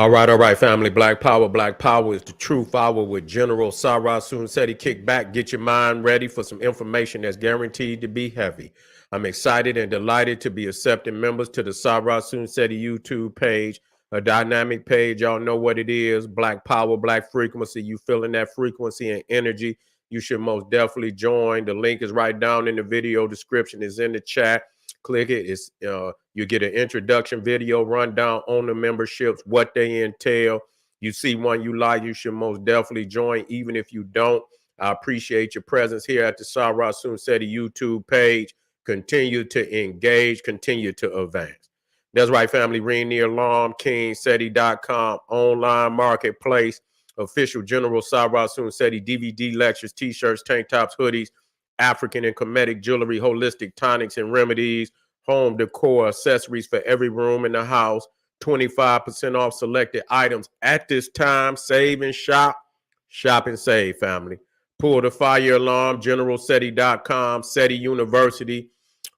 All right, family. Black Power is the truth hour with General Sarah Soon said he kick back, get your mind ready for some information that's guaranteed to be heavy. I'm excited and delighted to be accepting members to the Sarah Soon said YouTube page, a dynamic page. Y'all know what it is. Black Power, Black Frequency. You feeling that frequency and energy, you should most definitely join. The link is right down in the video description. It's in the chat. Click it. It's you get an introduction video rundown on the memberships, what they entail. You see one you like, you should most definitely join. Even if you don't, I appreciate your presence here at the Sarah Soon Seti YouTube page. Continue to engage, continue to advance. That's right, family. Ring the alarm, KingSeti.com, online marketplace, official General Sarah Soon Seti DVD lectures, t-shirts, tank tops, hoodies, African and Kemetic jewelry, holistic tonics and remedies, home decor, accessories for every room in the house, 25% off selected items at this time. Save and shop, shop and save, family. Pull the fire alarm, generalseti.com, SETI University,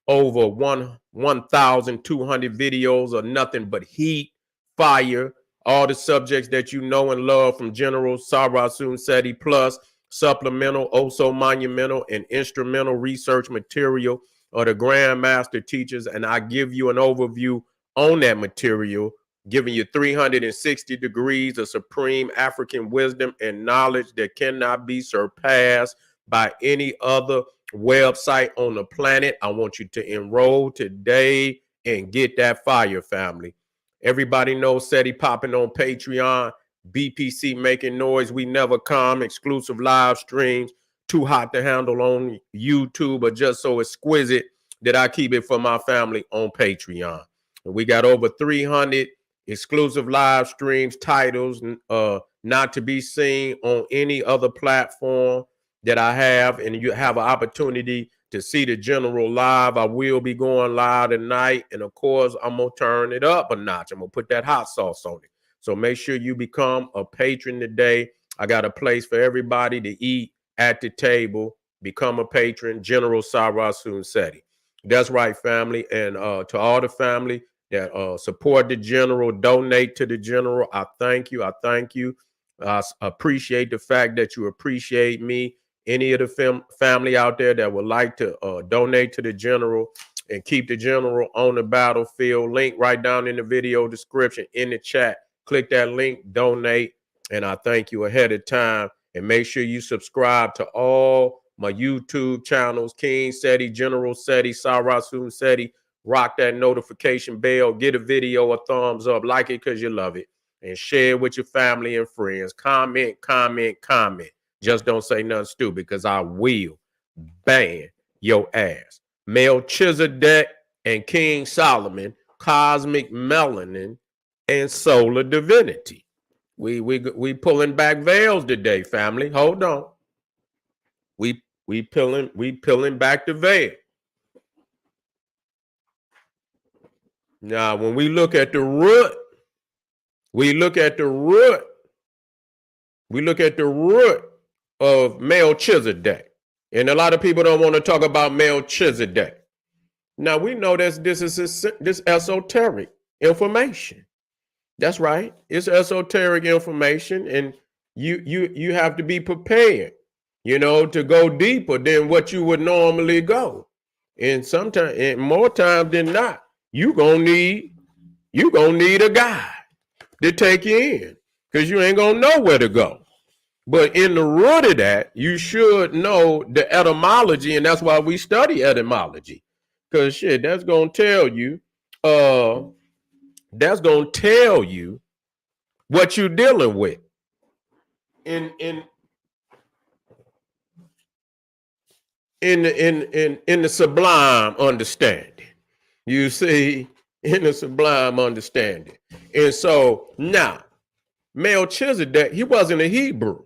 over 1,200 videos of nothing but heat, fire, all the subjects that you know and love from General Sarah Soon Seti, plus supplemental, also monumental, and instrumental research material of the Grandmaster teachers. And I give you an overview on that material, giving you 360 degrees of supreme African wisdom and knowledge that cannot be surpassed by any other website on the planet. I want you to enroll today and get that fire, family. Everybody knows SETI popping on Patreon. BPC making noise, we never come, exclusive live streams, too hot to handle on YouTube, or just so exquisite that I keep it for my family on Patreon. And we got over 300 exclusive live streams, titles, not to be seen on any other platform that I have, and you have an opportunity to see the General live. I will be going live tonight, and of course, I'm going to turn it up a notch. I'm going to put that hot sauce on it. So make sure you become a patron today. I got a place for everybody to eat at the table. Become a patron, General Sarah Soon Seti. That's right, family. And to all the family that support the General, donate to the General, I thank you. I thank you. I appreciate the fact that you appreciate me. Any of the family out there that would like to donate to the General and keep the General on the battlefield, link right down in the video description, in the chat. Click that link, donate, and I thank you ahead of time. And make sure you subscribe to all my YouTube channels, King Seti, General Seti, Sarah Soon Seti. Rock that notification bell. Get a video a thumbs up. Like it because you love it. And share it with your family and friends. Comment, comment, comment. Just don't say nothing stupid, because I will ban your ass. Melchizedek and King Solomon, Cosmic Melanin, and Solar Divinity. We pulling back veils today, family. Hold on. We peeling back the veil. Now, when we look at the root, we look at the root of Melchizedek. And a lot of people don't want to talk about Melchizedek. Now, we know this is esoteric information. That's right. It's esoteric information, and you have to be prepared, to go deeper than what you would normally go. And sometimes, and more times than not, you gonna need a guide to take you in, because you ain't gonna know where to go. But in the root of that, you should know the etymology, and that's why we study etymology, because shit, that's gonna tell you what you're dealing with in the sublime understanding. You see, in the sublime understanding. And so now, Melchizedek, he wasn't a Hebrew.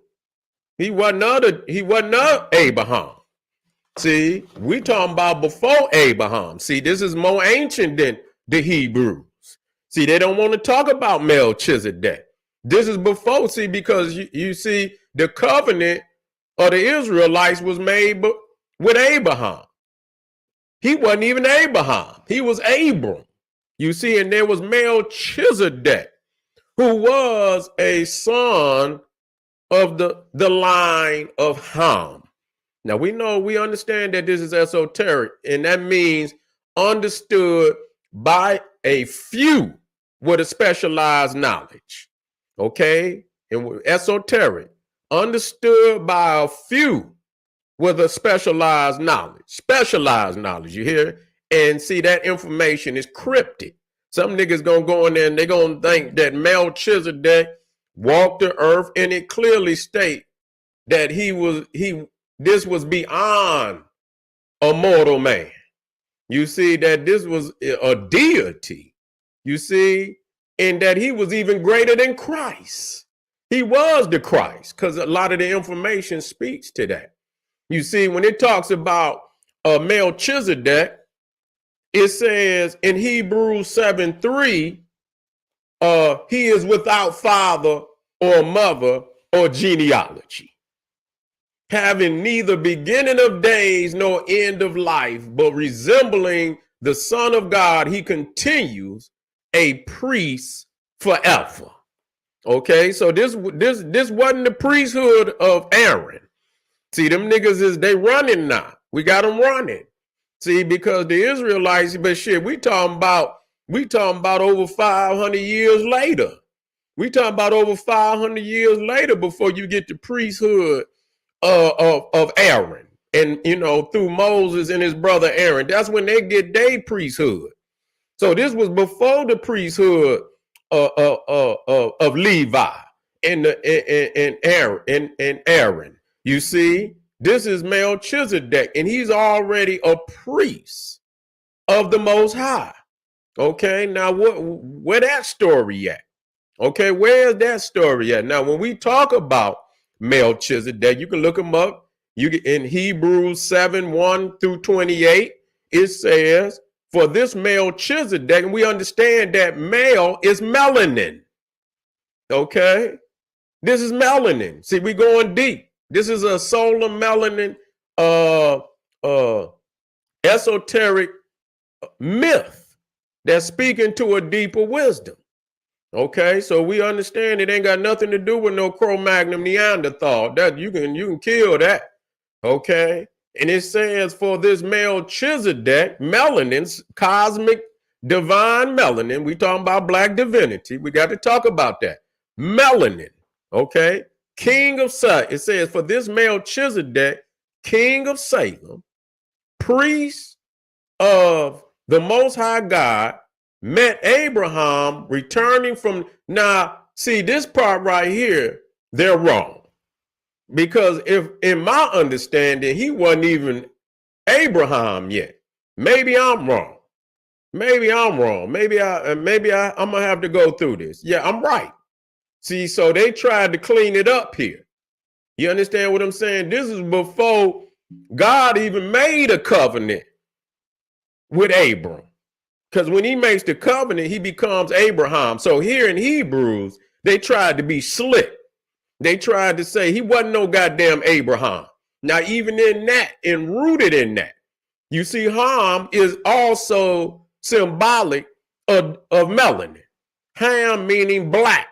He wasn't Abraham. See, we talking about before Abraham. See, this is more ancient than the Hebrews. See, they don't want to talk about Melchizedek. This is before, see, because you see, the covenant of the Israelites was made with Abraham. He wasn't even Abraham. He was Abram. You see, and there was Melchizedek, who was a son of the line of Ham. Now we understand that this is esoteric, and that means understood by a few with a specialized knowledge. Okay? And esoteric, understood by a few with a specialized knowledge. Specialized knowledge, you hear? And see, that information is cryptic. Some niggas gonna go in there and they gonna think that Melchizedek walked the earth, and it clearly state that this was beyond a mortal man. You see that this was a deity. You see, and that he was even greater than Christ. He was the Christ, because a lot of the information speaks to that. You see, when it talks about Melchizedek, it says in Hebrews 7:3, he is without father or mother or genealogy, having neither beginning of days nor end of life, but resembling the Son of God, he continues a priest forever. Okay, so this wasn't the priesthood of Aaron. See, them niggas they running now. We got them running. See, because the Israelites, but shit, we talking about over 500 years later. We talking about over 500 years later before you get the priesthood of Aaron, and through Moses and his brother Aaron. That's when they get their priesthood. So this was before the priesthood of Levi and Aaron. You see, this is Melchizedek, and he's already a priest of the Most High. Okay, now where that story at? Okay, where's that story at? Now, when we talk about Melchizedek, you can look him up. You can, in Hebrews 7:1-28, it says, for this Melchizedek, and we understand that male is melanin. Okay, this is melanin. See, we going deep. This is a solar melanin esoteric myth that's speaking to a deeper wisdom. Okay, so we understand it ain't got nothing to do with no Cro-Magnon Neanderthal. That you can kill that. Okay, and it says for this Melchizedek, melanin's cosmic divine melanin. We talking about black divinity. We got to talk about that melanin. Okay, king of Salem. It says for this Melchizedek, king of Salem, priest of the Most High God, met Abraham returning from. Now, see this part right here, they're wrong. Because if in my understanding, he wasn't even Abraham yet. Maybe I'm wrong. Maybe I'm wrong. Maybe I'm gonna have to go through this. Yeah, I'm right. See, so they tried to clean it up here. You understand what I'm saying? This is before God even made a covenant with Abram. Because when he makes the covenant, he becomes Abraham. So here in Hebrews, they tried to be slick. They tried to say he wasn't no goddamn Abraham. Now, even in that, and rooted in that, you see, Ham is also symbolic of melanin. Ham meaning black.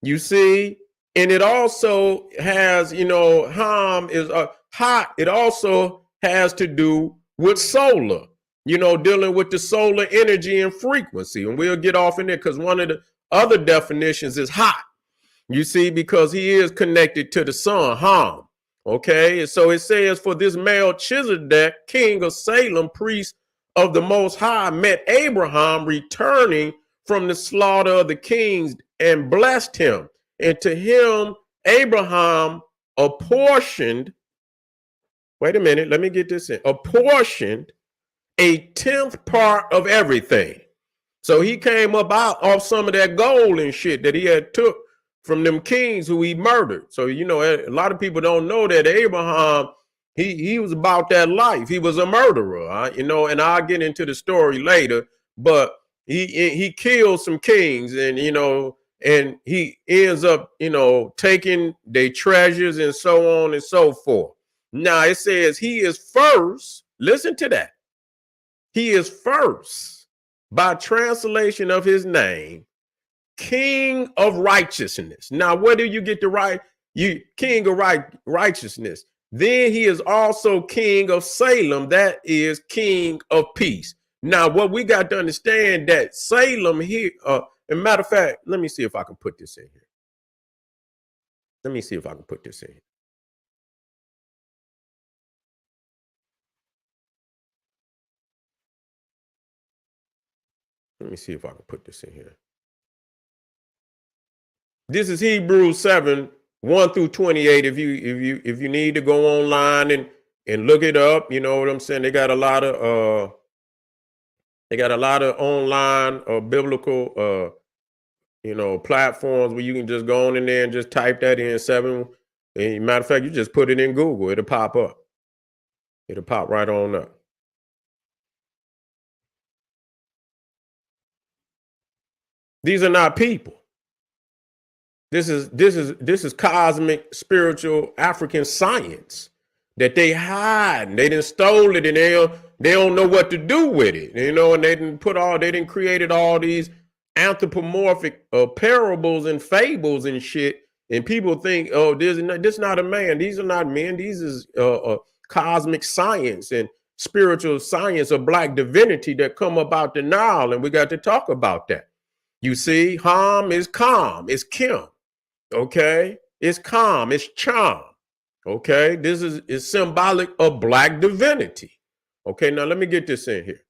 You see, and it also has, Ham is hot. It also has to do with solar. Dealing with the solar energy and frequency. And we'll get off in there because one of the other definitions is hot. You see, because he is connected to the sun, Ham. Okay, and so it says, for this Melchizedek, king of Salem, priest of the Most High, met Abraham returning from the slaughter of the kings and blessed him. And to him, Abraham apportioned, wait a minute, let me get this in, apportioned a 10th part of everything. So he came up out off some of that gold and shit that he had took from them kings who he murdered. So, a lot of people don't know that Abraham, he was about that life. He was a murderer, and I'll get into the story later, but he killed some kings and, and he ends up, taking their treasures and so on and so forth. Now it says he is first, listen to that. He is first, by translation of his name, king of righteousness. Now, where do you get the right? You king of righteousness. Then he is also king of Salem. That is king of peace. Now, what we got to understand that Salem here, as a matter of fact, let me see if I can put this in here. Let me see if I can put this in here. Let me see if I can put this in here. This is Hebrews 7, 1 through 28. If you need to go online and look it up, you know what I'm saying? They got a lot of online biblical platforms where you can just go on in there and just type that in 7. And matter of fact, you just put it in Google, it'll pop up. It'll pop right on up. These are not people. This is cosmic, spiritual African science that they hide. They didn't stole it, and they don't know what to do with it. You know, and they didn't created all these anthropomorphic parables and fables and shit. And people think, oh, this is not a man. These are not men. These is cosmic science and spiritual science of black divinity that come up out the Nile, and we got to talk about that. You see, Ham is calm, it's Kim. Okay, it's calm, it's charm. Okay, this is symbolic of black divinity. Okay, now let me get this in here.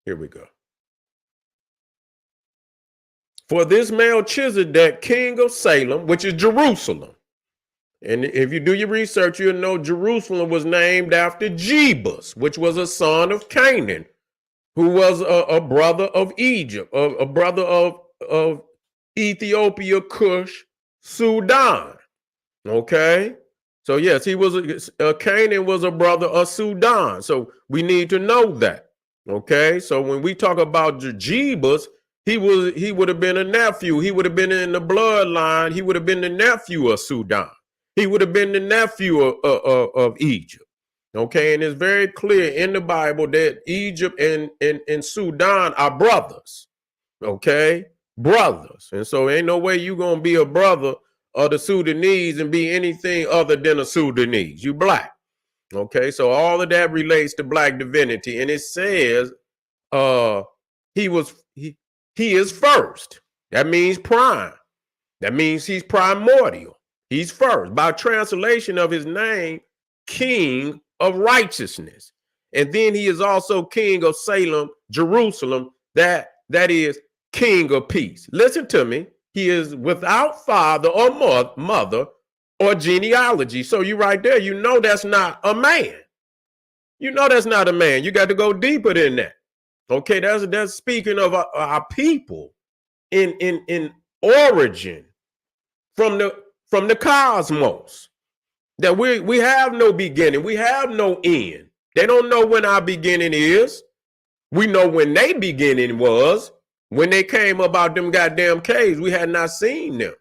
Here we go. For this Melchizedek, king of Salem, which is Jerusalem. And if you do your research, you'll know Jerusalem was named after Jebus, which was a son of Canaan, who was a brother of Egypt, a brother of Ethiopia, Cush, Sudan. Okay? So yes, he was Canaan was a brother of Sudan. So we need to know that. Okay? So when we talk about Jebus, he would have been a nephew. He would have been in the bloodline. He would have been the nephew of Sudan. He would have been the nephew of Egypt. Okay, and it's very clear in the Bible that Egypt and Sudan are brothers. Okay, brothers. And so ain't no way you gonna be a brother of the Sudanese and be anything other than a Sudanese. You black. Okay, so all of that relates to black divinity, and it says he is first. That means prime. That means he's primordial. He's first. By translation of his name, King of Righteousness. And then he is also King of Salem, Jerusalem. That is King of Peace. Listen to me. He is without father or mother or genealogy. So you right there, you know that's not a man. You know that's not a man. You got to go deeper than that. Okay, that's speaking of our people in origin from the cosmos. That we have no beginning, we have no end. They don't know when our beginning is. We know when their beginning was. When they came up out them goddamn caves, we had not seen them.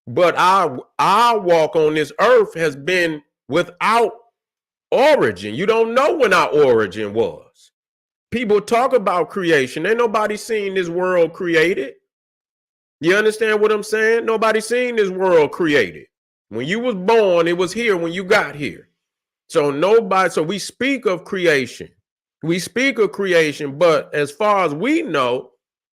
But our walk on this earth has been without origin. You don't know when our origin was. People talk about creation. Ain't nobody seen this world created. You understand what I'm saying? Nobody seen this world created. When you was born, it was here when you got here. So we speak of creation. We speak of creation, but as far as we know,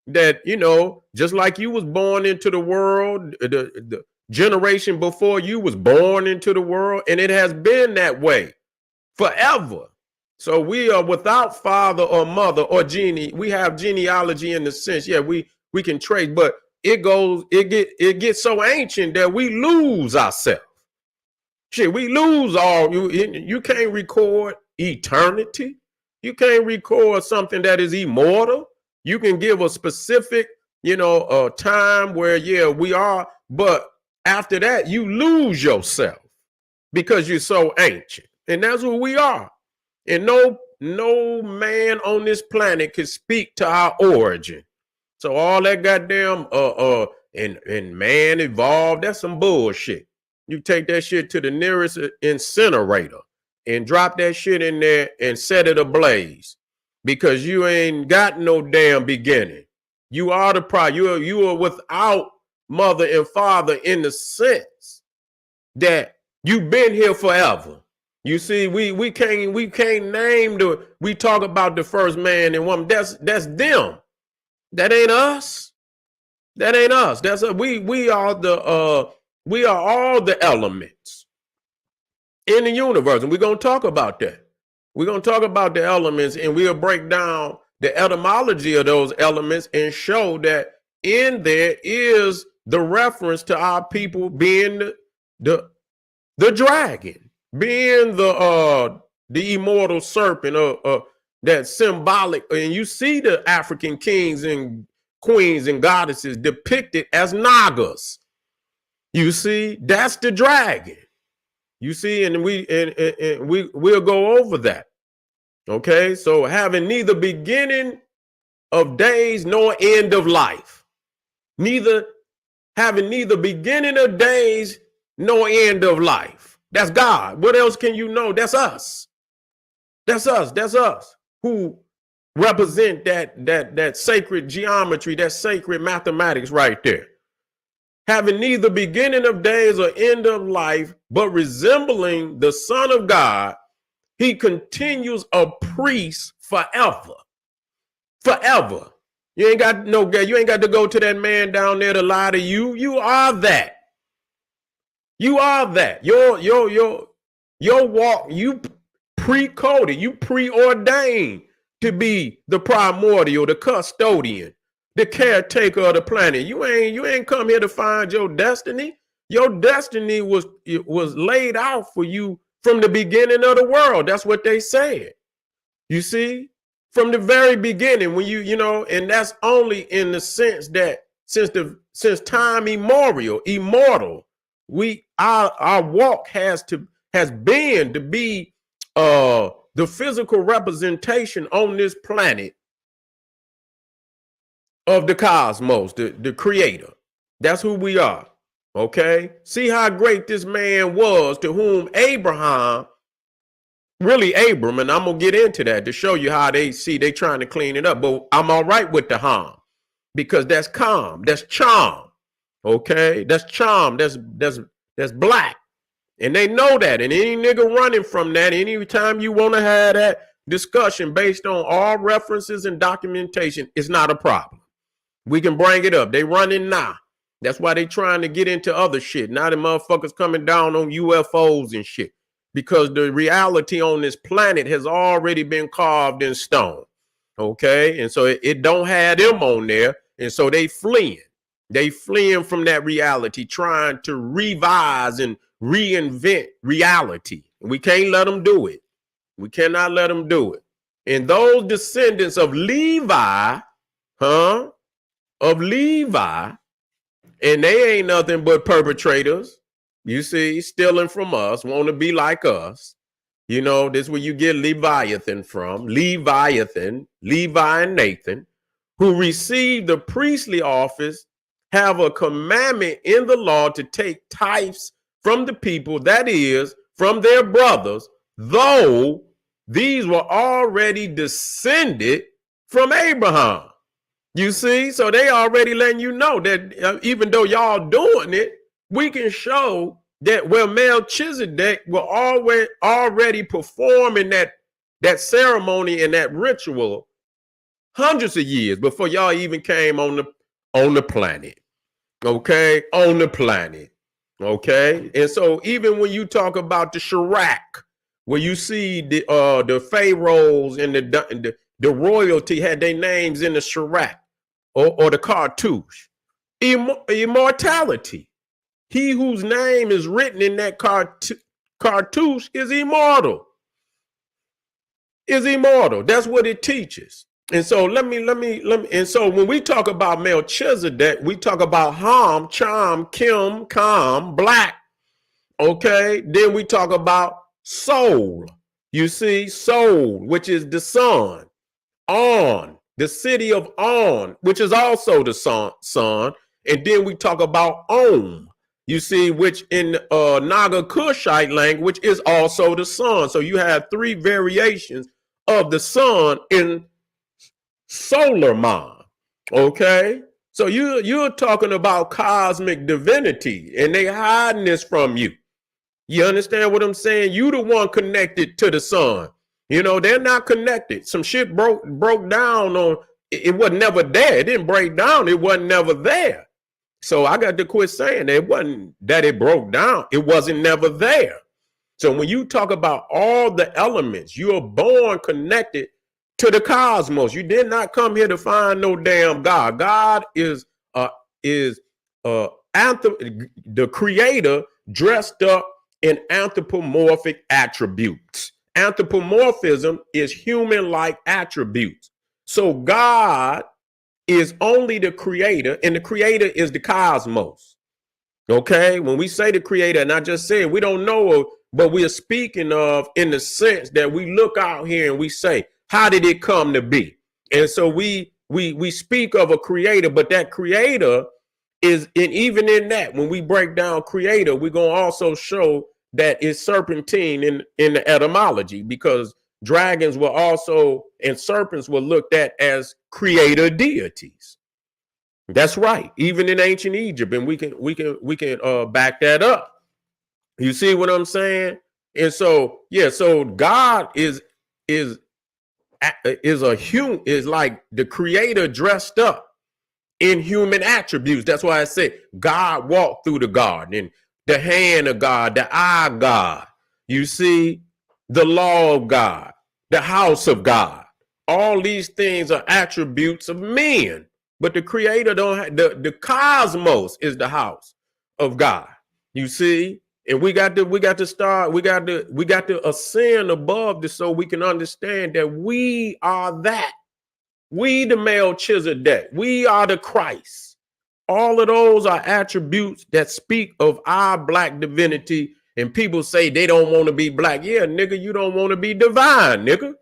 that, you know, just like you was born into the world, the generation before you was born into the world, and it has been that way forever. So we are without father or mother or we have genealogy in the sense, yeah, we can trace, but it gets so ancient that we lose ourselves. Shit, we lose all. You can't record eternity. You can't record something that is immortal. You can give a specific, time where, yeah, we are, but after that, you lose yourself because you're so ancient. And that's who we are. And no man on this planet can speak to our origin. So all that goddamn and man evolved, that's some bullshit. You take that shit to the nearest incinerator and drop that shit in there and set it ablaze, because you ain't got no damn beginning. You are the product. You are without mother and father in the sense that you've been here forever. You see, we can't name we talk about the first man and woman. That's them. That ain't us. That ain't us. That's we are all the elements in the universe, and we're gonna talk about that. We're gonna talk about the elements, and we'll break down the etymology of those elements and show that in there is the reference to our people being the dragon, being the immortal serpent, that symbolic. And you see the African kings and queens and goddesses depicted as nagas. You see, that's the dragon. You see, and we'll go over that. Okay, so having neither beginning of days nor end of life, having neither beginning of days nor end of life. That's God. What else can you know? That's us. That's us. That's us who represent that sacred geometry, that sacred mathematics right there. Having neither beginning of days or end of life, but resembling the Son of God, he continues a priest forever. Forever. You ain't got to go to that man down there to lie to you. You are that. You are that. Your walk, you pre-coded, you preordained to be the primordial, the custodian, the caretaker of the planet. You ain't come here to find your destiny. Your destiny was laid out for you from the beginning of the world. That's what they said. You see, from the very beginning, when and that's only in the sense that since time immortal, our walk has been to be the physical representation on this planet of the cosmos, the creator. That's who we are. Okay. See how great this man was, to whom Abram, and I'm gonna get into that to show you how they trying to clean it up. But I'm all right with the harm, because that's calm, that's charm. Okay, that's charm, that's black. And they know that. And any nigga running from that, anytime you want to have that discussion based on all references and documentation, it's not a problem. We can bring it up. They running now. That's why they trying to get into other shit. Now the motherfuckers coming down on UFOs and shit, because the reality on this planet has already been carved in stone. Okay. And so it don't have them on there. And so they fleeing. They fleeing from that reality, trying to revise and reinvent reality. We can't let them do it. We cannot let them do it. And those descendants of Levi, and they ain't nothing but perpetrators. You see, stealing from us, want to be like us. You know, this is where you get Leviathan from. Levi and Nathan, who received the priestly office, have a commandment in the law to take tithes from the people, that is, from their brothers, though these were already descended from Abraham. You see, so they already letting you know that even though y'all doing it, we can show that Melchizedek will already performing that ceremony and that ritual hundreds of years before y'all even came on the planet. Okay, on the planet. Okay, and so even when you talk about the Shirak, where you see the pharaohs and the royalty had their names in the Shirak or the cartouche, immortality. He whose name is written in that cartouche is immortal. Is immortal. That's what it teaches. And so let me. And so when we talk about Melchizedek, we talk about Ham, Cham, Kim, Kam, black. Okay. Then we talk about soul. You see, soul, which is the sun, on, the city of On, which is also the sun. And then we talk about Om, you see, which in Naga Kushite language is also the sun. So you have three variations of the sun in solar mind. Okay, so you're talking about cosmic divinity, and they hiding this from you. You understand what I'm saying? You the one connected to the sun. You know, they're not connected. Some shit broke down on it wasn't never there. It didn't break down. It wasn't never there. So I got to quit saying that it wasn't that it broke down. It wasn't never there. So when you talk about all the elements, you are born connected to the cosmos. You did not come here to find no damn God. God is the creator dressed up in anthropomorphic attributes. Anthropomorphism is human-like attributes. So God is only the creator, and the creator is the cosmos. Okay, when we say the creator, and I just said we don't know, but we are speaking of in the sense that we look out here and we say, how did it come to be? And so we speak of a creator, but that creator is, and even in that, when we break down creator, we're going to also show that it's serpentine in the etymology, because dragons were also, and serpents were looked at as creator deities. That's right. Even in ancient Egypt, and we can back that up. You see what I'm saying? And so, yeah, so God is a human, is like the creator dressed up in human attributes. That's why I say God walked through the garden, and the hand of God, the eye of God, you see, the law of God, the house of God. All these things are attributes of men, but the creator don't have, the cosmos is the house of God. You see, and we got to ascend above this so we can understand that we are that. We the Melchizedek. We are the Christ. All of those are attributes that speak of our black divinity. And people say they don't want to be black. Yeah, nigga, you don't want to be divine, nigga.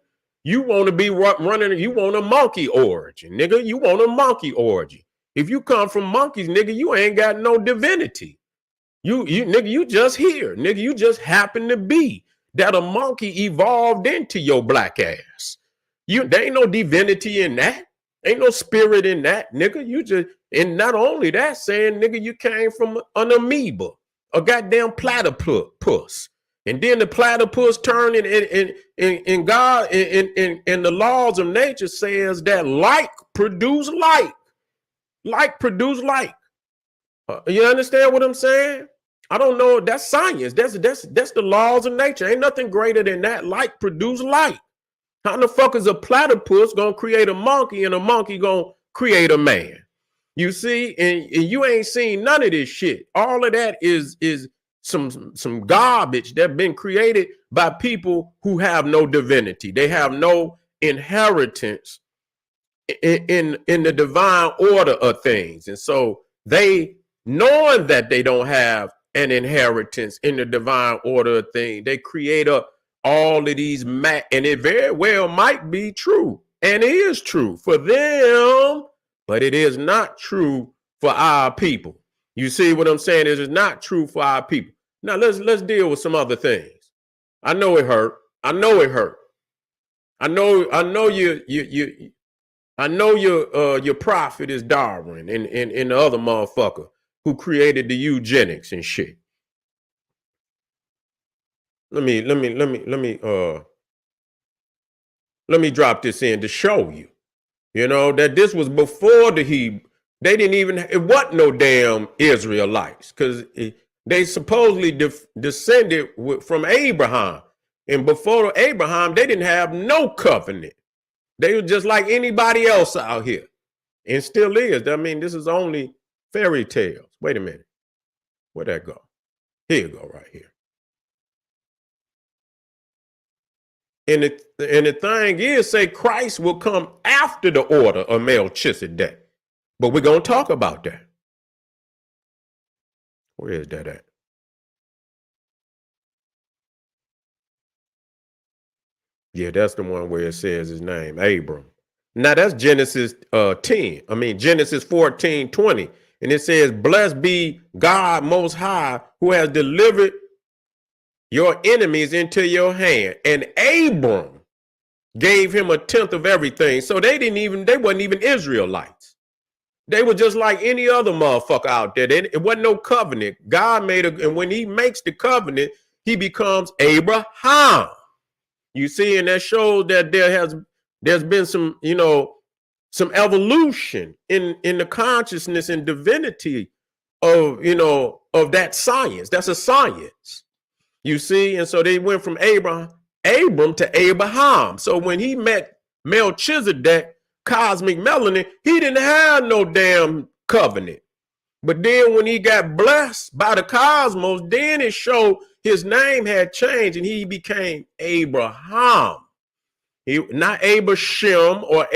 You want to be running. You want a monkey origin, nigga. You want a monkey origin. If you come from monkeys, nigga, you ain't got no divinity. You nigga, you just here, nigga. You just happen to be that a monkey evolved into your black ass. There ain't no divinity in that. Ain't no spirit in that, nigga. You just, and not only that, saying, nigga, you came from an amoeba, a goddamn platypus. And then the platypus turned and God and the laws of nature says that like produce like. Like produce like. You understand what I'm saying? I don't know. That's science. That's the laws of nature. Ain't nothing greater than that. Like produce like. How the fuck is a platypus gonna create a monkey and a monkey gonna create a man? You see, and you ain't seen none of this shit. All of that is some garbage that been created by people who have no divinity. They have no inheritance in the divine order of things. And so they, knowing that they don't have an inheritance in the divine order of things, they create all of these and it very well might be true and is true for them, but it is not true for our people. You see what I'm saying? It is not true for our people. Now let's deal with some other things. I know it hurt. I know it hurt. I know your prophet is Darwin and the other motherfucker who created the eugenics and shit. Let me drop this in to show you, that this was before they didn't even, it wasn't no damn Israelites, because they supposedly descended from Abraham. And before Abraham, they didn't have no covenant. They were just like anybody else out here, and still is. I mean, this is only fairy tales. Wait a minute. Where'd that go? Here you go, right here. And the thing is, say Christ will come after the order of Melchizedek. But we're going to talk about that. Where is that at? Yeah, that's the one where it says his name, Abram. Now that's Genesis 10. I mean, Genesis 14:20. And it says, blessed be God most high, who has delivered your enemies into your hand. And Abram gave him a tenth of everything. So they wasn't even Israelites. They were just like any other motherfucker out there. It wasn't no covenant. God made and when he makes the covenant, he becomes Abraham. You see, and that shows that there's been some, some evolution in the consciousness and divinity of, of that science. That's a science. You see, and so they went from Abram to Abraham. So when he met Melchizedek, cosmic Melanin, he didn't have no damn covenant. But then when he got blessed by the cosmos, then it showed his name had changed and he became Abraham. He not Abraham or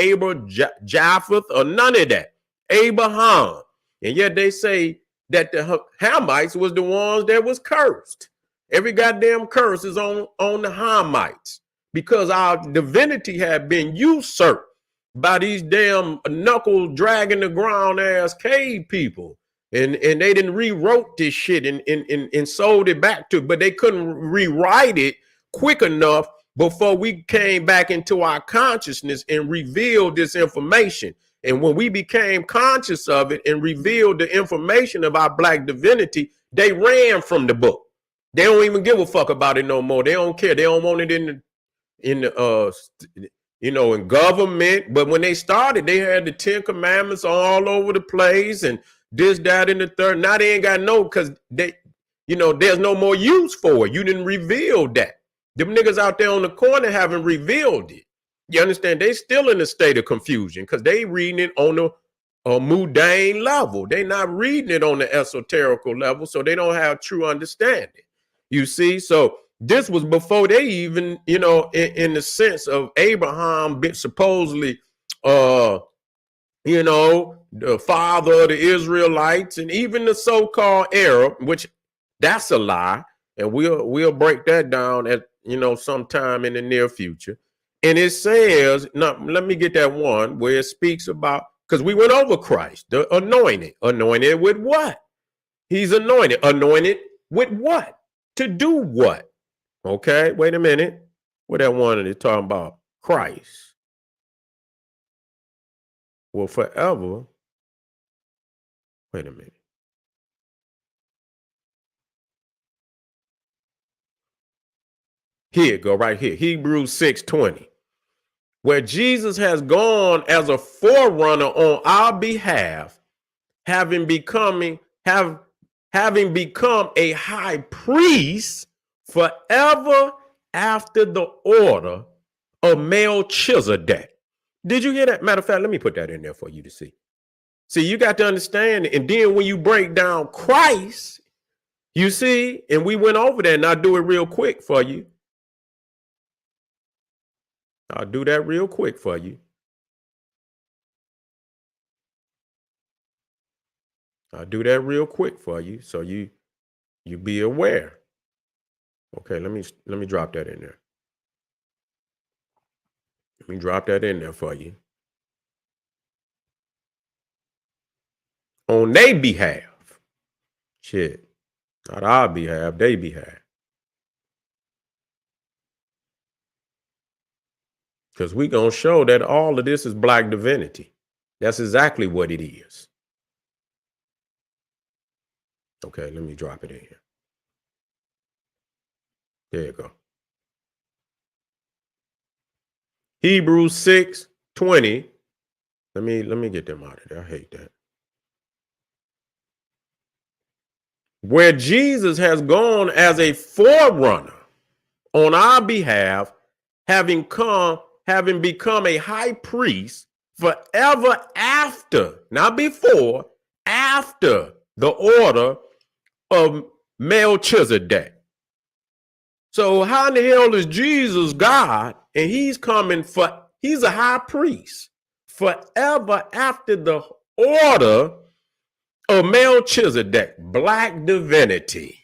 Japheth or none of that. Abraham. And yet they say that the Hamites was the ones that was cursed. Every goddamn curse is on the Hamites because our divinity had been usurped by these damn knuckle dragging the ground ass cave people. And they didn't rewrote this shit and sold it back to, but they couldn't rewrite it quick enough before we came back into our consciousness and revealed this information. And when we became conscious of it and revealed the information of our black divinity, they ran from the book. They don't even give a fuck about it no more. They don't care. They don't want it in government. But when they started, they had the 10 Commandments all over the place and this, that, and the third. Now they ain't got no, because there's no more use for it. You didn't reveal that. Them niggas out there on the corner haven't revealed it. You understand? They still in a state of confusion because they reading it on the mundane level. They not reading it on the esoterical level, so they don't have true understanding. You see? So this was before they even, in the sense of Abraham supposedly, the father of the Israelites and even the so-called Arab, which that's a lie. And we'll break that down at, sometime in the near future. And it says, now let me get that one where it speaks about, because we went over Christ, the anointed. Anointed with what? He's anointed. Anointed with what? To do what? Okay, wait a minute. What that one is talking about? Christ. Well, forever. Wait a minute. Here, go right here. Hebrews 6:20. Where Jesus has gone as a forerunner on our behalf, having become a high priest forever after the order of Melchizedek. Did you hear that? Matter of fact, let me put that in there for you to see. See, you got to understand it. And then when you break down Christ, you see, and we went over that, and I'll do it real quick for you. I'll do that real quick for you. I'll do that real quick for you so you be aware. Okay, let me drop that in there. Let me drop that in there for you. On their behalf. Shit. Not our behalf, their behalf. Because we're going to show that all of this is black divinity. That's exactly what it is. Okay, let me drop it in here. There you go. Hebrews 6:20. Let me get them out of there. I hate that. Where Jesus has gone as a forerunner on our behalf, having become a high priest forever after, not before, after the order of Melchizedek. So how in the hell is Jesus God and he's a high priest forever after the order of Melchizedek? Black divinity.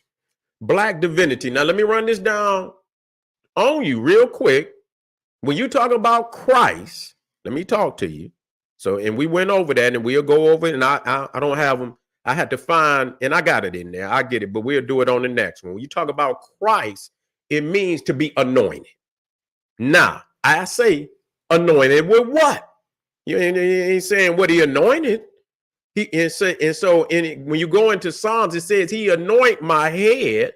Black divinity. Now let me run this down on you real quick. When you talk about Christ, Let me talk to you. So, and we went over that, and we'll go over it. And I don't have them. I had to find, and I got it in there. I get it, but we'll do it on the next one. When you talk about Christ, it means to be anointed. Now, I say anointed with what? You ain't saying what he anointed. When you go into Psalms, it says he anoint my head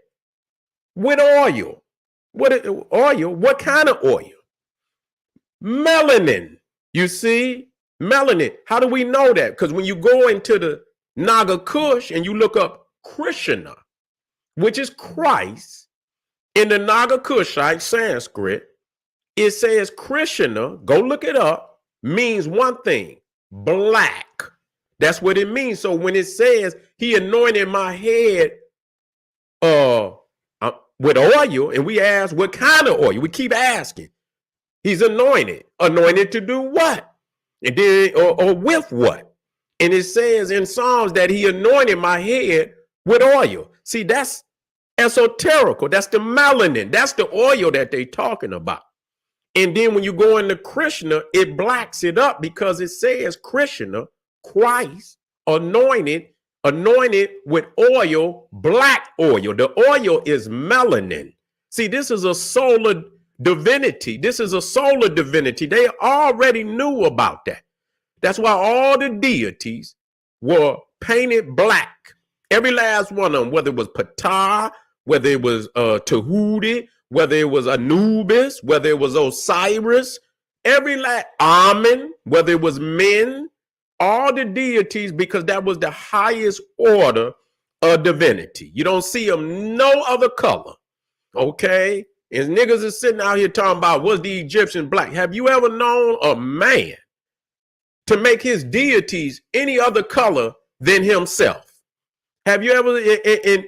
with oil. What oil? What kind of oil? Melanin. You see, melanin. How do we know that? Because when you go into the Naga Kush and you look up Krishna, which is Christ, in the Naga Kushite Sanskrit, it says Krishna, go look it up, means one thing, black. That's what it means. So when it says he anointed my head with oil, and we ask what kind of oil, we keep asking. He's anointed. Anointed to do what? And then, or with what? And it says in Psalms that he anointed my head with oil. See, that's esoterical. That's the melanin. That's the oil that they're talking about. And then when you go into Krishna, it blacks it up because it says Krishna, Christ, anointed with oil, black oil. The oil is melanin. See, this is a solar divinity. This is a solar divinity. They already knew about that. That's why all the deities were painted black. Every last one of them, whether it was Ptah, whether it was Tahuti, whether it was Anubis, whether it was Osiris, every last Amen, whether it was men, all the deities, because that was the highest order of divinity. You don't see them no other color. Okay? And niggas is sitting out here talking about, was the Egyptian black? Have you ever known a man to make his deities any other color than himself? Have you ever,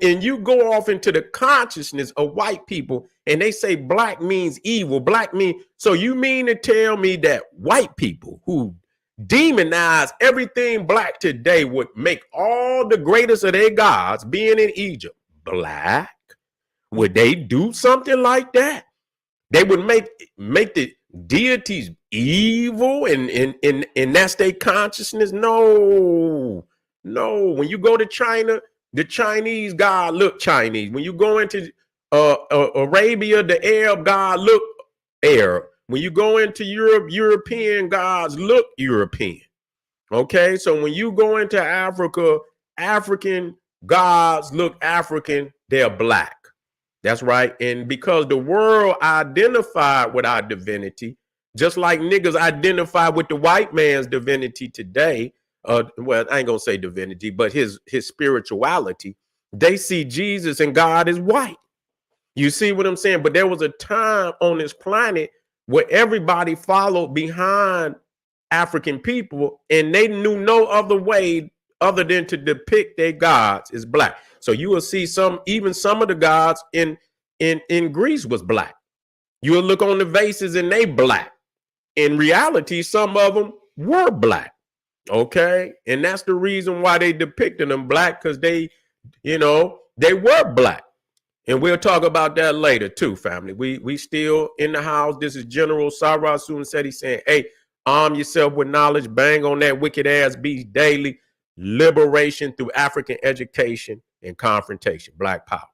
and you go off into the consciousness of white people and they say black means evil, black means, so you mean to tell me that white people who demonize everything black today would make all the greatest of their gods being in Egypt black? Would they do something like that? They would make the deities evil and that's their consciousness? No. When you go to China, the Chinese god look Chinese. When you go into Arabia, the Arab god look Arab. When you go into Europe, European gods look European. Okay, so when you go into Africa, African gods look African, they're black. That's right. And because the world identified with our divinity, just like niggas identify with the white man's divinity today, well, I ain't gonna say divinity, but his spirituality, they see Jesus and God as white. You see what I'm saying? But there was a time on this planet where everybody followed behind African people, and they knew no other way other than to depict their gods as black. So you will see even some of the gods in Greece was black. You will look on the vases and they black. In reality, some of them were black. Okay. And that's the reason why they depicted them black, because they were black. And we'll talk about that later too, family. We still in the house. This is General Sarah Sunseti saying, hey, arm yourself with knowledge, bang on that wicked ass beast daily. Liberation through African education and confrontation. Black power.